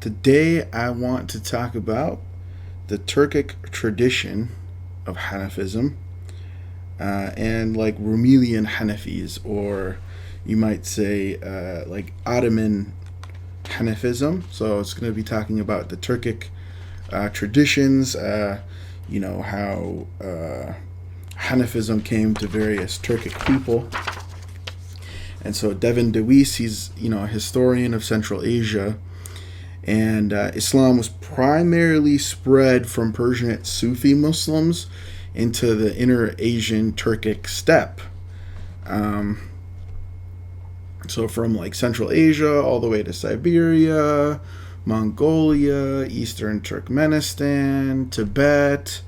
Today I want to talk about the Turkic tradition of Hanafism and like Rumelian Hanafis, or you might say like Ottoman Hanafism. So it's going to be talking about the Turkic traditions, how Hanafism came to various Turkic people. And so Devin Dewis, he's a historian of Central Asia, and Islam was primarily spread from Persian Sufi Muslims into the inner Asian Turkic steppe. So from like Central Asia all the way to Siberia, Mongolia, Eastern Turkmenistan, Tibet,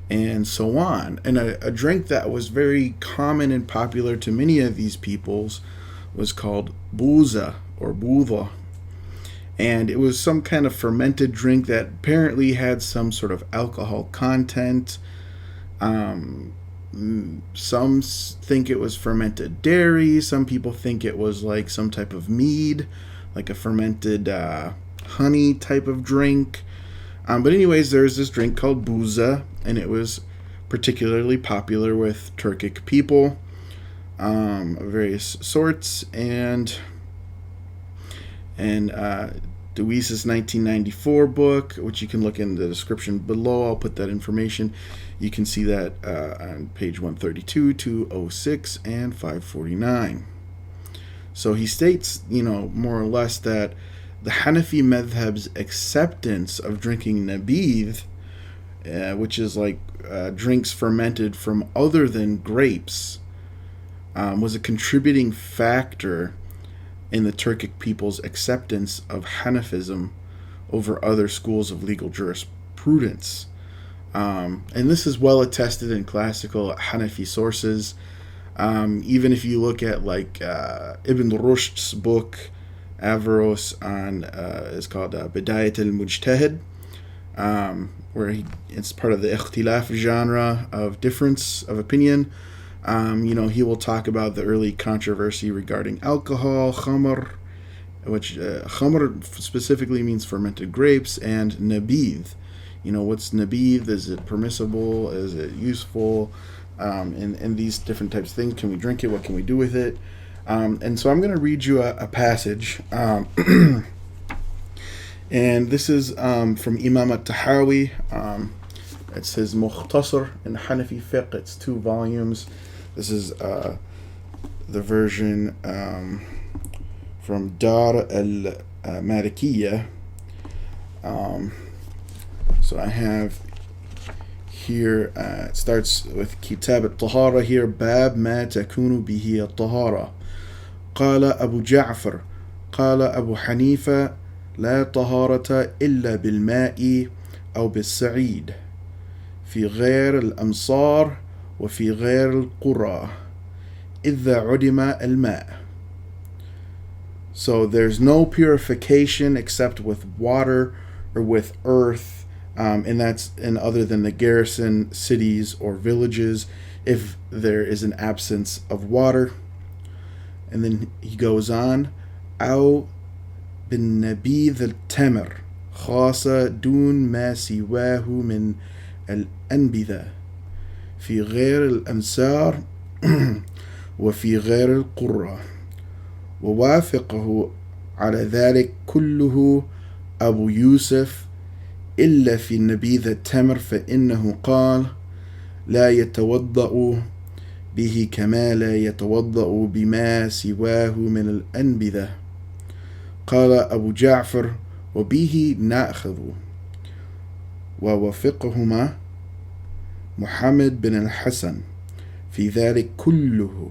and so on. And a drink that was very common and popular to many of these peoples was called buza or buza. And it was some kind of fermented drink that apparently had some sort of alcohol content. Some think it was fermented dairy. Some people think it was like some type of mead, like a fermented honey type of drink. But anyways, there's this drink called buza, and it was particularly popular with Turkic people of various sorts. And Dewis's 1994 book, which you can look in the description below, I'll put that information. You can see that on page 132, 206, and 549. So he states, more or less that the Hanafi Madhab's acceptance of drinking nabidh, which is like drinks fermented from other than grapes, was a contributing factor in the Turkic people's acceptance of Hanafism over other schools of legal jurisprudence. And this is well attested in classical Hanafi sources. Even if you look at like Ibn Rushd's book, Averroes, on is called Bidayat al-Mujtahid, where it's part of the ikhtilaf genre of difference of opinion. He will talk about the early controversy regarding alcohol, khamr, which khamr specifically means fermented grapes, and nabidh. What's nabidh? Is it permissible? Is it useful? And these different types of things. Can we drink it? What can we do with it? And so I'm going to read you a passage. And this is from Imam al-Tahawi. It's his Mukhtasar in Hanafi Fiqh. It's 2 volumes. This is the version from Dar al-Malikiyya. So I have here, it starts with Kitab al-Tahara here, Bab ma takunu bihi al-Tahara. قال أبو جعفر قال أبو حنيفة لا طهارة إلا بالماء أو بالسعيد في غير الأمصار وفي غير القرى إذا عدم الماء. So there's no purification except with water or with earth, and that's in other than the garrison cities or villages if there is an absence of water. And then he goes on, أو بالنبيذ التمر خاصة دون ما سواه من الأنبذة في غير الأمصار وفي غير القرى. ووافقه على ذلك كله أبو يوسف إلا في نبيذ التمر فإنه قال لا يتوضأ به كما لا يتوضأ بما سواه من الأنبذة. قال أبو جعفر وبه نأخذ. ووافقهما محمد بن الحسن في ذلك كله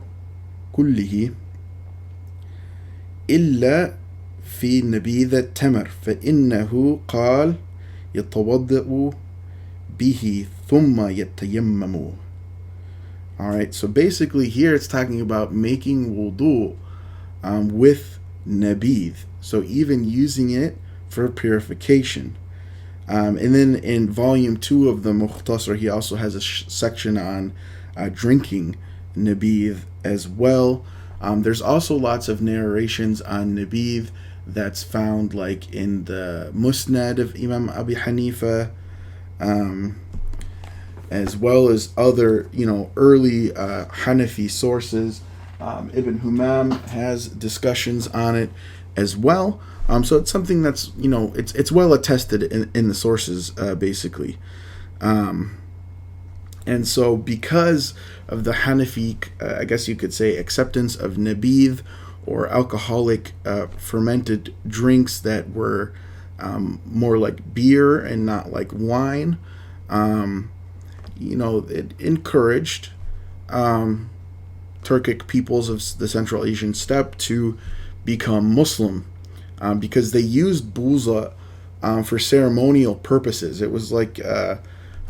إلا في نبيذ التمر فإنه قال يتوضأ به ثم يتيمم. Alright, so basically here it's talking about making wudu with nabidh, so even using it for purification. And then in volume 2 of the Mukhtasar, he also has a section on drinking nabidh as well. There's also lots of narrations on nabidh that's found like in the Musnad of Imam Abī Ḥanīfa, as well as other, early Hanafi sources. Ibn Humam has discussions on it as well. So it's something that's, it's well attested in the sources, basically. And so because of the Hanafi, I guess you could say, acceptance of nabidh, or alcoholic fermented drinks that were more like beer and not like wine, it encouraged Turkic peoples of the Central Asian steppe to become Muslim, because they used buza for ceremonial purposes. It was like a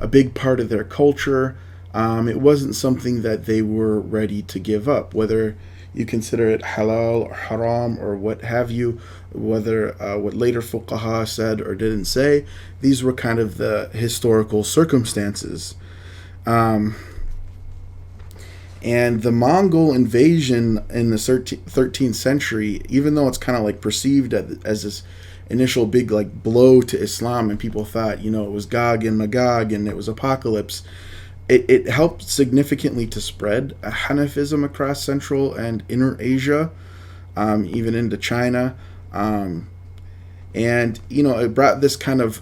big part of their culture. It wasn't something that they were ready to give up, whether you consider it halal or haram or what have you, whether what later fuqaha said or didn't say. These were kind of the historical circumstances. And the Mongol invasion in the 13th century, even though it's kind of like perceived as this initial big like blow to Islam, and people thought, it was Gog and Magog and it was apocalypse, it helped significantly to spread Hanafism across Central and Inner Asia, even into China. And, it brought this kind of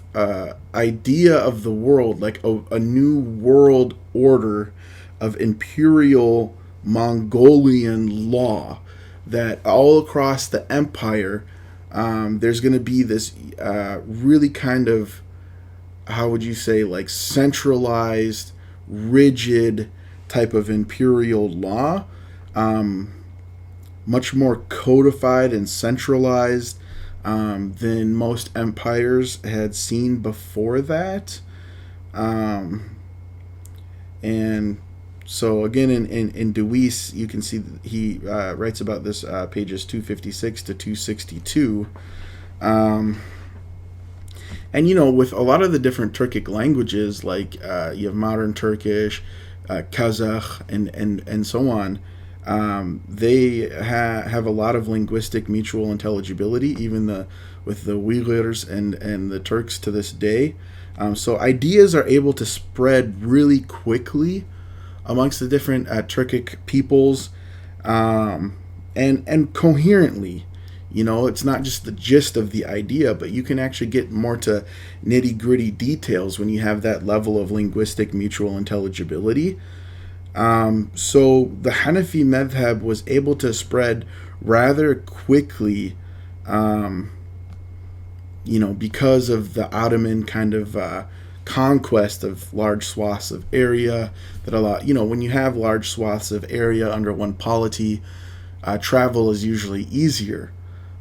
idea of the world, like a new world order of imperial Mongolian law, that all across the empire, there's going to be this really kind of, how would you say, like centralized, rigid type of imperial law, much more codified and centralized than most empires had seen before that. And so again, in Deweese, you can see he writes about this, pages 256 to 262. And, with a lot of the different Turkic languages, like you have modern Turkish, Kazakh, and so on, they have a lot of linguistic mutual intelligibility, even with the Uyghurs and the Turks to this day. So ideas are able to spread really quickly amongst the different Turkic peoples, and coherently. It's not just the gist of the idea, but you can actually get more to nitty-gritty details when you have that level of linguistic mutual intelligibility. So the Hanafi Madhhab was able to spread rather quickly, because of the Ottoman kind of conquest of large swaths of area that allow, when you have large swaths of area under one polity, travel is usually easier.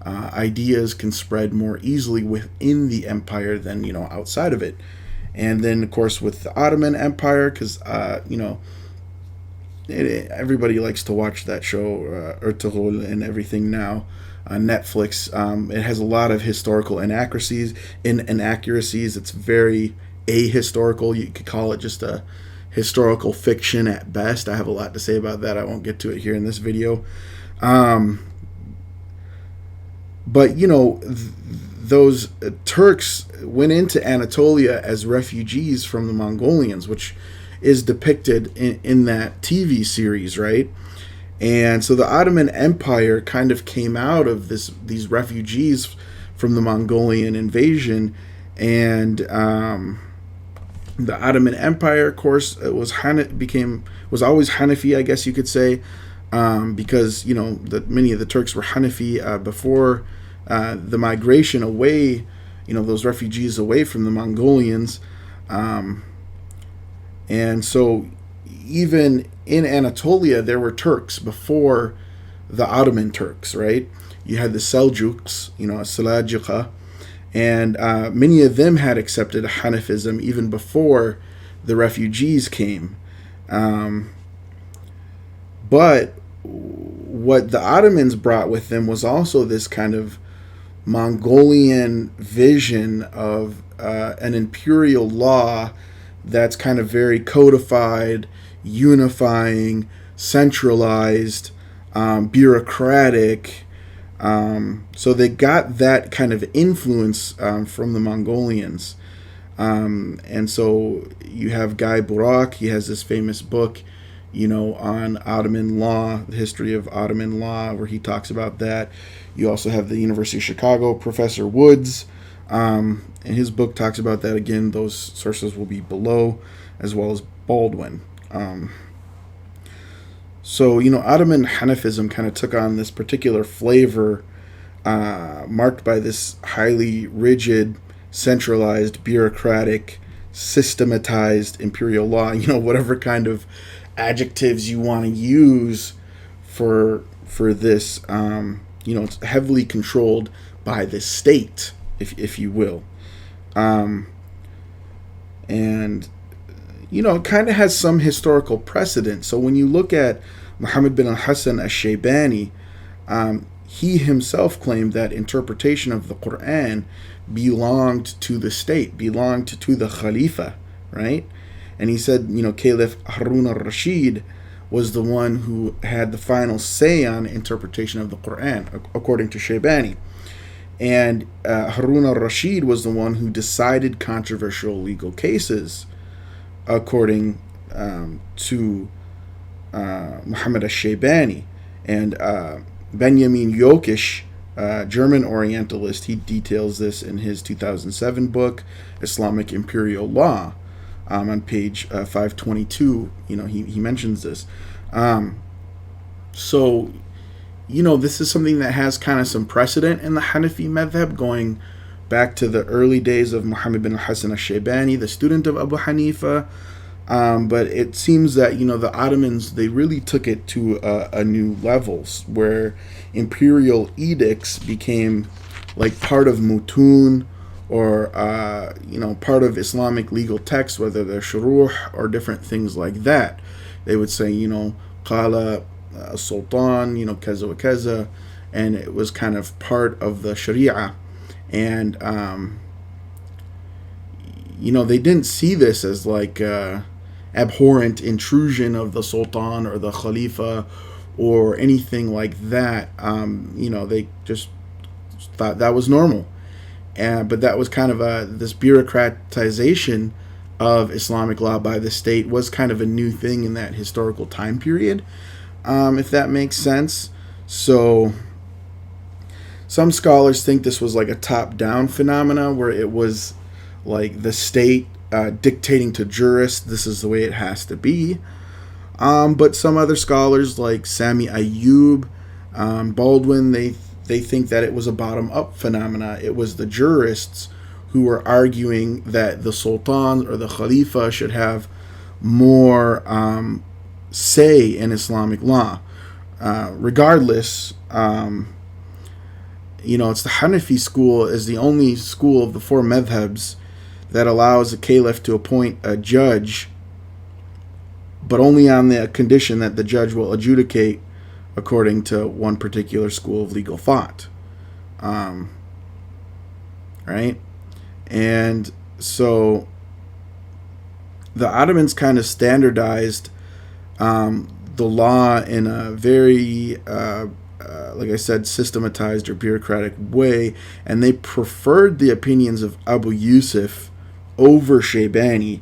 Ideas can spread more easily within the empire than, outside of it. And then, of course, with the Ottoman Empire, because, everybody likes to watch that show, Ertugrul and everything now on Netflix. It has a lot of historical inaccuracies. It's very ahistorical. You could call it just a historical fiction at best. I have a lot to say about that. I won't get to it here in this video. But, those Turks went into Anatolia as refugees from the Mongolians, which is depicted in that TV series, right? And so the Ottoman Empire kind of came out of these refugees from the Mongolian invasion. And the Ottoman Empire, of course, was always Hanafi, I guess you could say, because many of the Turks were Hanafi before the migration away, those refugees away from the Mongolians. And so even in Anatolia, there were Turks before the Ottoman Turks, right? You had the Seljuks, Seljuqa, and many of them had accepted Hanafism even before the refugees came. But what the Ottomans brought with them was also this kind of Mongolian vision of an imperial law that's kind of very codified, unifying, centralized, bureaucratic, So they got that kind of influence from the Mongolians. And so you have Guy Burak. He has this famous book, on Ottoman law, the history of Ottoman law, where he talks about that. You also have the University of Chicago, Professor Woods, and his book talks about that. Again, those sources will be below, as well as Baldwin. So, Ottoman Hanafism kind of took on this particular flavor, marked by this highly rigid, centralized, bureaucratic, systematized imperial law, whatever kind of adjectives you want to use for this. It's heavily controlled by the state, if you will. And it kind of has some historical precedent. So when you look at Muhammad bin al-Hasan al-Shaybani, he himself claimed that interpretation of the Quran belonged to the state, belonged to the Khalifa, right? And he said, Caliph Harun al-Rashid was the one who had the final say on interpretation of the Quran, according to Shaybani. And Harun al-Rashid was the one who decided controversial legal cases, according to Muhammad al-Shaybani. And Benjamin Yokish, German Orientalist, he details this in his 2007 book, Islamic Imperial Law. On page 522, he mentions this. So, this is something that has kind of some precedent in the Hanafi Madhhab, going back to the early days of Muhammad bin al-Hasan al-Shaybani, the student of Abī Ḥanīfa. But it seems that, the Ottomans, they really took it to a new level, where imperial edicts became like part of mutun, or part of Islamic legal texts, whether they're shuruh or different things like that. They would say, qala sultan, kaza wa kaza, and it was kind of part of the sharia. And they didn't see this as like abhorrent intrusion of the sultan or the khalifa or anything like that. They just thought that was normal. But that was kind of this bureaucratization of Islamic law by the state was kind of a new thing in that historical time period, if that makes sense. So some scholars think this was like a top-down phenomena, where it was like the state dictating to jurists, this is the way it has to be. But some other scholars, like Sami Ayyub, Baldwin, they think that it was a bottom-up phenomena. It was the jurists who were arguing that the sultan or the khalifa should have more say in Islamic law. Regardless, it's the Hanafi school is the only school of the four madhabs that allows a caliph to appoint a judge, but only on the condition that the judge will adjudicate according to one particular school of legal thought. Right? And so the Ottomans kind of standardized the law in a very, like I said, systematized or bureaucratic way, and they preferred the opinions of Abu Yusuf over Shaybani,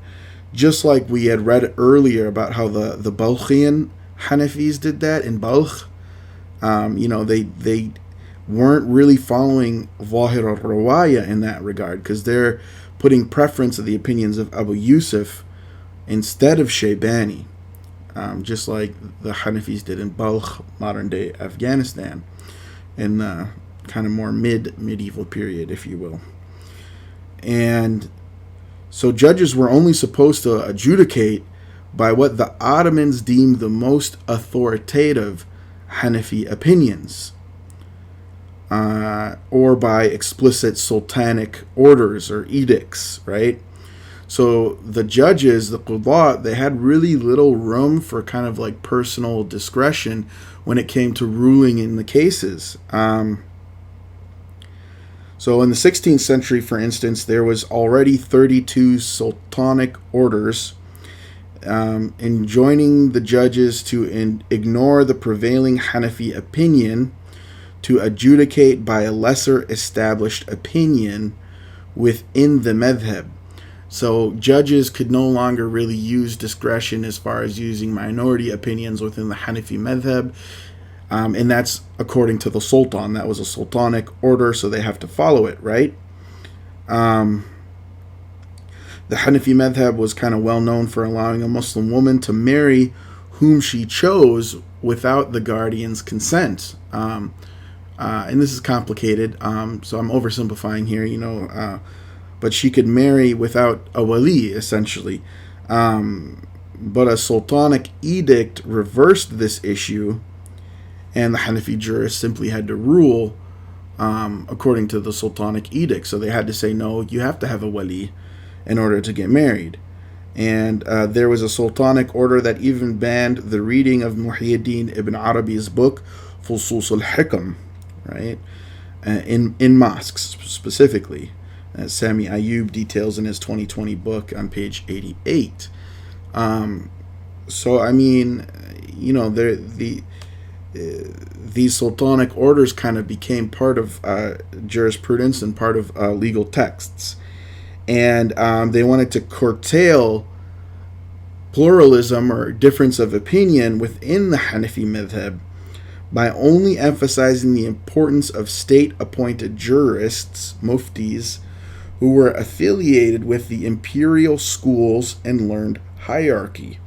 just like we had read earlier about how the Balkhian Hanafis did that in Balkh. They weren't really following Zahir al-Riwāya in that regard, because they're putting preference of the opinions of Abu Yusuf instead of Shaybani, just like the Hanafis did in Balkh, modern-day Afghanistan, in the kind of more medieval period, if you will. And so judges were only supposed to adjudicate by what the Ottomans deemed the most authoritative Hanafi opinions, or by explicit sultanic orders or edicts, right? So the judges, the Qudat, they had really little room for kind of like personal discretion when it came to ruling in the cases. So in the 16th century, for instance, there was already 32 sultanic orders enjoining the judges to ignore the prevailing Hanafi opinion, to adjudicate by a lesser established opinion within the madhhab. So judges could no longer really use discretion as far as using minority opinions within the Hanafi Madhhab. And that's according to the Sultan. That was a sultanic order, so they have to follow it, right? The Hanafi Madhhab was kind of well known for allowing a Muslim woman to marry whom she chose without the guardian's consent. And this is complicated, so I'm oversimplifying here, but she could marry without a wali, essentially. But a sultanic edict reversed this issue, and the Hanafi jurists simply had to rule according to the sultanic edict. So they had to say, no, you have to have a wali in order to get married. And there was a sultanic order that even banned the reading of Muhyiddin ibn Arabi's book, Fusus al-Hikam, right? In mosques specifically. As Sami Ayyub details in his 2020 book on page 88. So, I mean, these sultanic orders kind of became part of jurisprudence and part of legal texts. And they wanted to curtail pluralism or difference of opinion within the Hanafi madhhab by only emphasizing the importance of state-appointed jurists, muftis, who were affiliated with the imperial schools and learned hierarchy.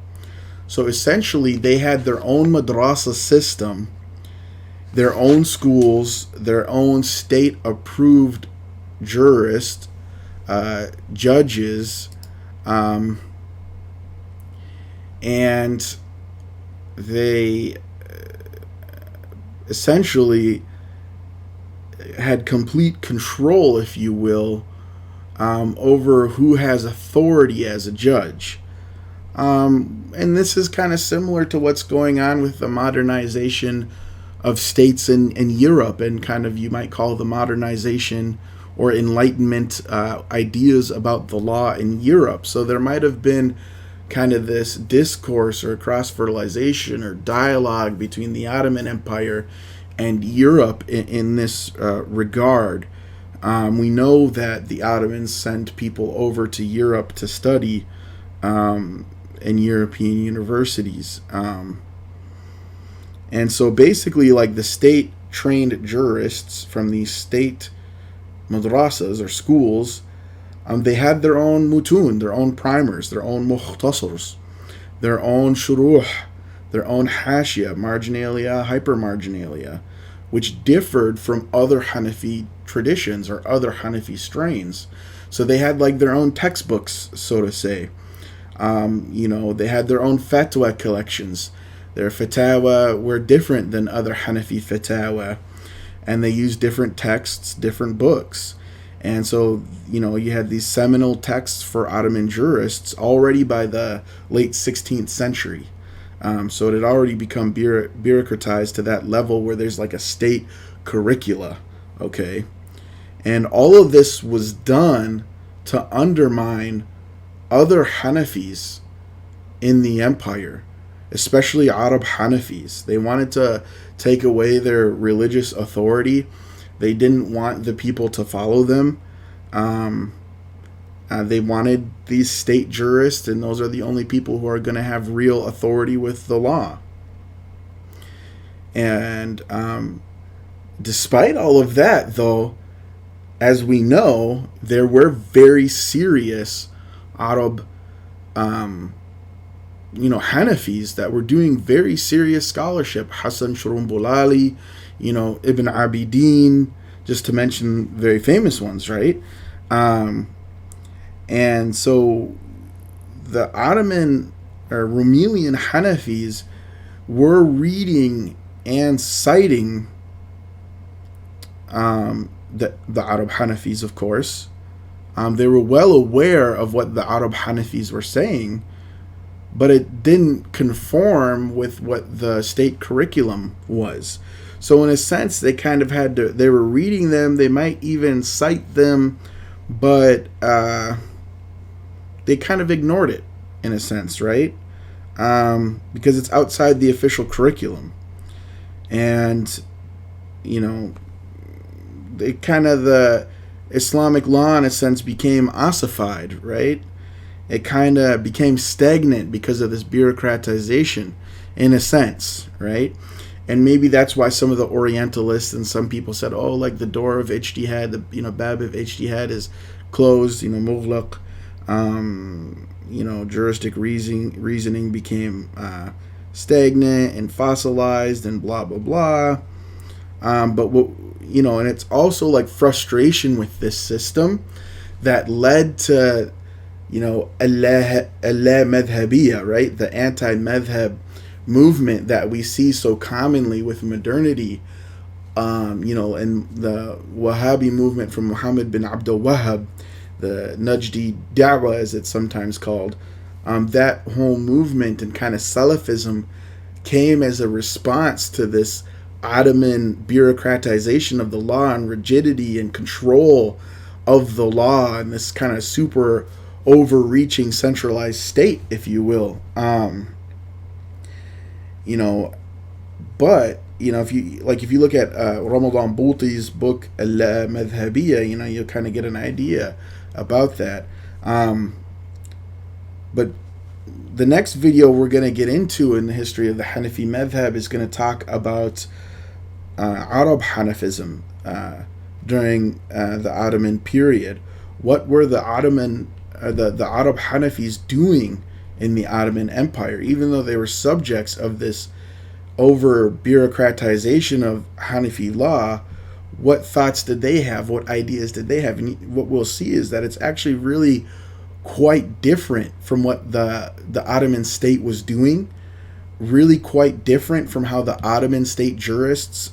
So essentially, they had their own madrasa system, their own schools, their own state-approved jurists, judges, and they essentially had complete control, if you will, over who has authority as a judge. And this is kind of similar to what's going on with the modernization of states in Europe, and kind of, you might call the modernization or Enlightenment ideas about the law in Europe. So there might have been kind of this discourse or cross-fertilization or dialogue between the Ottoman Empire and Europe in this regard. We know that the Ottomans sent people over to Europe to study in European universities. And so basically, like, the state-trained jurists from these state madrasas or schools, they had their own mutun, their own primers, their own mukhtasars, their own shuruh, their own hashia, marginalia, hypermarginalia, which differed from other Hanafi traditions or other Hanafi strains. So they had like their own textbooks, so to say. They had their own fatwa collections. Their fatawa were different than other Hanafi fatawa, and they used different texts, different books. And so, you had these seminal texts for Ottoman jurists already by the late 16th century. So it had already become bureaucratized to that level where there's like a state curricula, okay? And all of this was done to undermine other Hanafis in the empire, especially Arab Hanafis. They wanted to take away their religious authority. They didn't want the people to follow them. They wanted these state jurists, and those are the only people who are going to have real authority with the law. And despite all of that, though, as we know, there were very serious Arab, Hanafis that were doing very serious scholarship. Hasan Shurumbulali, Ibn Abidin, just to mention very famous ones, right? And so the Ottoman or Rumelian Hanafis were reading and citing the Arab Hanafis, of course. They were well aware of what the Arab Hanafis were saying, but it didn't conform with what the state curriculum was. So in a sense, they kind of had to, they were reading them, they might even cite them, but they kind of ignored it, in a sense, right? Because it's outside the official curriculum. And you know, it kind of, the Islamic law in a sense became ossified, right? It kind of became stagnant because of this bureaucratization, in a sense, right? And maybe that's why some of the Orientalists and some people said, oh, like the door of ijtihad, the, you know, bab of ijtihad is closed, you know, mughlaq. You know, juristic reasoning became stagnant and fossilized and blah blah blah. But what, you know, and it's also like frustration with this system that led to, you know, al-Madhhabiyya, right? The anti-madhhab movement that we see so commonly with modernity, you know, and the Wahhabi movement from Muhammad bin Abdul Wahhab, the Najdi Da'wah as it's sometimes called. That whole movement and kind of Salafism came as a response to this Ottoman bureaucratization of the law and rigidity and control of the law and this kind of super overreaching centralized state, if you will. You know, but you know, if you look at Ramadan Buti's book al-Madhhabiyya, you know, you'll kind of get an idea about that. But the next video we're going to get into in the history of the Hanafi Madhhab is going to talk about Arab Hanafism during the Ottoman period. What were the Ottoman the Arab Hanafis doing in the Ottoman Empire, even though they were subjects of this over bureaucratization of Hanafi law? What thoughts did they have? What ideas did they have? And what we'll see is that it's actually really quite different from what the Ottoman state was doing. Really quite different from how the Ottoman state jurists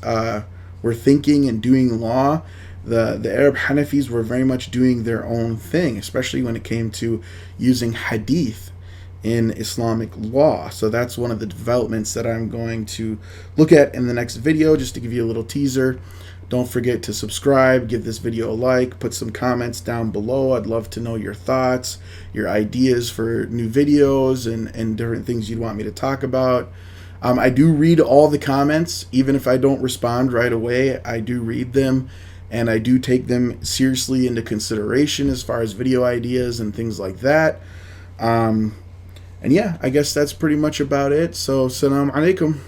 were thinking and doing law. The Arab Hanafis were very much doing their own thing, especially when it came to using hadith in Islamic law. So that's one of the developments that I'm going to look at in the next video, just to give you a little teaser. Don't forget to subscribe, give this video a like, put some comments down below. I'd love to know your thoughts, your ideas for new videos and different things you'd want me to talk about. I do read all the comments, even if I don't respond right away. I do read them, and I do take them seriously into consideration as far as video ideas and things like that. And yeah, I guess that's pretty much about it. So, Assalamu alaikum.